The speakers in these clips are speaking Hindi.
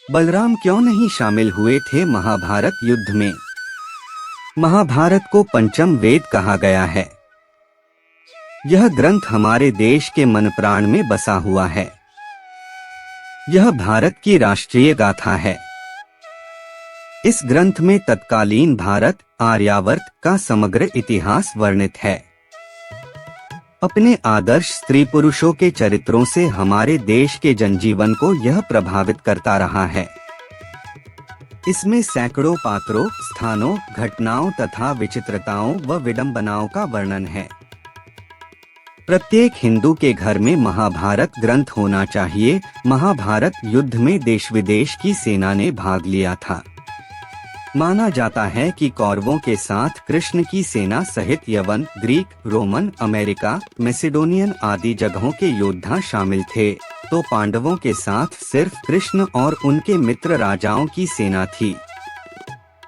बलराम क्यों नहीं शामिल हुए थे महाभारत युद्ध में? महाभारत को पंचम वेद कहा गया है। यह ग्रंथ हमारे देश के मन प्राण में बसा हुआ है। यह भारत की राष्ट्रीय गाथा है। इस ग्रंथ में तत्कालीन भारत आर्यावर्त का समग्र इतिहास वर्णित है। अपने आदर्श स्त्री पुरुषों के चरित्रों से हमारे देश के जनजीवन को यह प्रभावित करता रहा है। इसमें सैकड़ों पात्रों, स्थानों, घटनाओं तथा विचित्रताओं व विडंबनाओं का वर्णन है। प्रत्येक हिंदू के घर में महाभारत ग्रंथ होना चाहिए। महाभारत युद्ध में देश विदेश की सेना ने भाग लिया था। माना जाता है कि कौरवों के साथ कृष्ण की सेना सहित यवन, ग्रीक, रोमन, अमेरिका, मैसेडोनियन आदि जगहों के योद्धा शामिल थे, तो पांडवों के साथ सिर्फ कृष्ण और उनके मित्र राजाओं की सेना थी।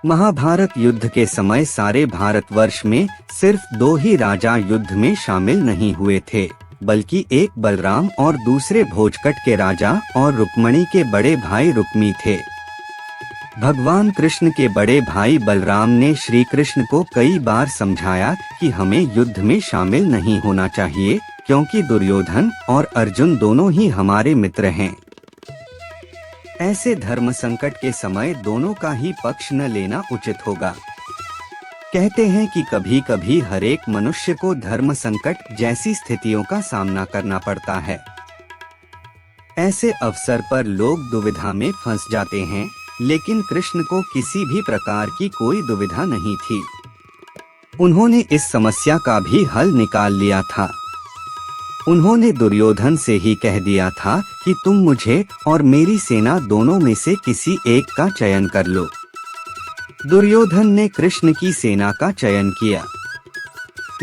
महाभारत युद्ध के समय सारे भारतवर्ष में सिर्फ 2 ही राजा युद्ध में शामिल नहीं हुए थे, बल्कि एक बलराम और दूसरे भोजकट के राजा और रुक्मणी के बड़े भाई रुक्मी थे। भगवान कृष्ण के बड़े भाई बलराम ने श्री कृष्ण को कई बार समझाया कि हमें युद्ध में शामिल नहीं होना चाहिए, क्योंकि दुर्योधन और अर्जुन दोनों ही हमारे मित्र हैं। ऐसे धर्म संकट के समय दोनों का ही पक्ष न लेना उचित होगा। कहते हैं कि कभी कभी हर एक मनुष्य को धर्म संकट जैसी स्थितियों का सामना करना पड़ता है। ऐसे अवसर पर लोग दुविधा में फंस जाते हैं, लेकिन कृष्ण को किसी भी प्रकार की कोई दुविधा नहीं थी। उन्होंने इस समस्या का भी हल निकाल लिया था। उन्होंने दुर्योधन से ही कह दिया था कि तुम मुझे और मेरी सेना दोनों में से किसी एक का चयन कर लो। दुर्योधन ने कृष्ण की सेना का चयन किया।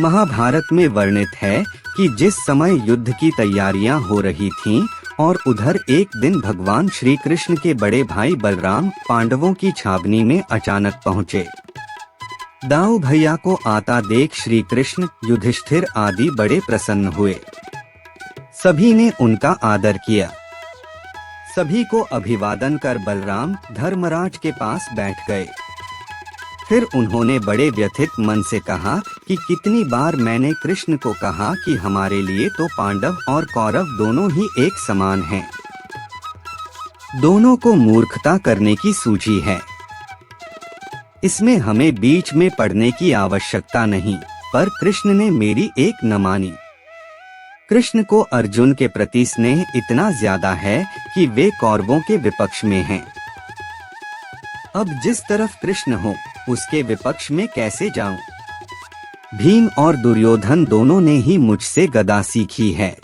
महाभारत में वर्णित है कि जिस समय युद्ध की तैयारियां हो रही थीं और उधर एक दिन भगवान श्री कृष्ण के बड़े भाई बलराम पांडवों की छावनी में अचानक पहुँचे। दाऊ भैया को आता देख श्री कृष्ण, युधिष्ठिर आदि बड़े प्रसन्न हुए। सभी ने उनका आदर किया। सभी को अभिवादन कर बलराम धर्मराज के पास बैठ गए। फिर उन्होंने बड़े व्यथित मन से कहा कि कितनी बार मैंने कृष्ण को कहा कि हमारे लिए तो पांडव और कौरव दोनों ही एक समान हैं। दोनों को मूर्खता करने की सूझी है। इसमें हमें बीच में पड़ने की आवश्यकता नहीं, पर कृष्ण ने मेरी एक न मानी। कृष्ण को अर्जुन के प्रति स्नेह इतना ज्यादा है कि वे कौरवों के विपक्ष में हैं। अब जिस तरफ कृष्ण हो उसके विपक्ष में कैसे जाऊं? भीम और दुर्योधन दोनों ने ही मुझसे गदा सीखी है।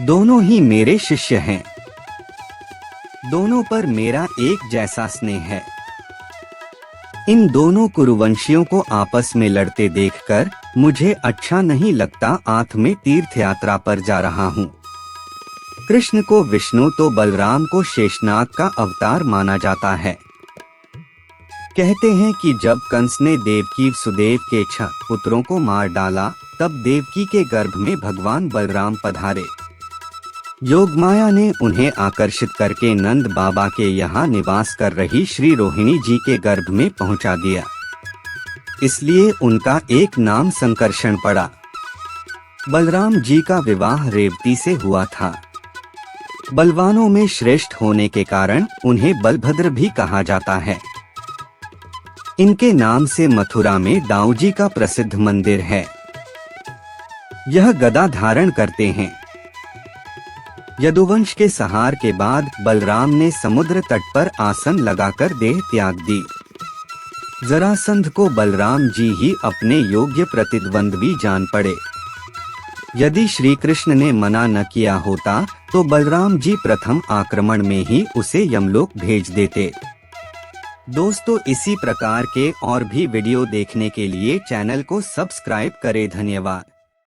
दोनों ही मेरे शिष्य हैं। दोनों पर मेरा एक जैसा स्नेह है। इन दोनों कुरुवंशियों को आपस में लड़ते देखकर मुझे अच्छा नहीं लगता। आंख में तीर्थ यात्रा पर जा रहा हूँ। कृष्ण को विष्णु तो बलराम को शेषनाग का अवतार माना जाता है। कहते हैं कि जब कंस ने देवकी सुदेव के 6 पुत्रों को मार डाला, तब देवकी के गर्भ में भगवान बलराम पधारे। योगमाया ने उन्हें आकर्षित करके नंद बाबा के यहाँ निवास कर रही श्री रोहिणी जी के गर्भ में पहुँचा दिया। इसलिए उनका एक नाम संकर्षण पड़ा। बलराम जी का विवाह रेवती से हुआ था। बलवानों में श्रेष्ठ होने के कारण उन्हें बलभद्र भी कहा जाता है। इनके नाम से मथुरा में दाऊ जी का प्रसिद्ध मंदिर है। यह गदा धारण करते हैं। यदुवंश के संहार के बाद बलराम ने समुद्र तट पर आसन लगाकर देह त्याग दी। जरासंध को बलराम जी ही अपने योग्य प्रतिद्वंद्वी जान पड़े। यदि श्री कृष्ण ने मना न किया होता तो बलराम जी प्रथम आक्रमण में ही उसे यमलोक भेज देते। दोस्तों, इसी प्रकार के और भी वीडियो देखने के लिए चैनल को सब्सक्राइब करें। धन्यवाद।